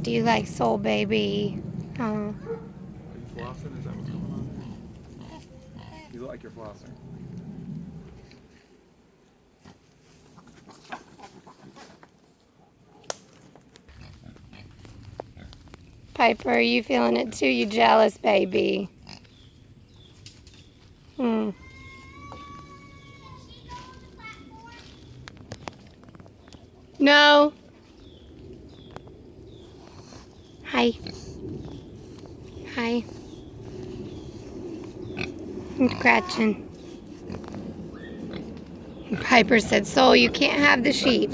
Do you like Soul Baby? Oh. Are you flossing? Is that what's going on? You look like you're flossing. Piper, are you feeling it too? You jealous, baby? Hmm. No. Hi. Hi. I'm scratching. Piper said, Soul, you can't have the sheep.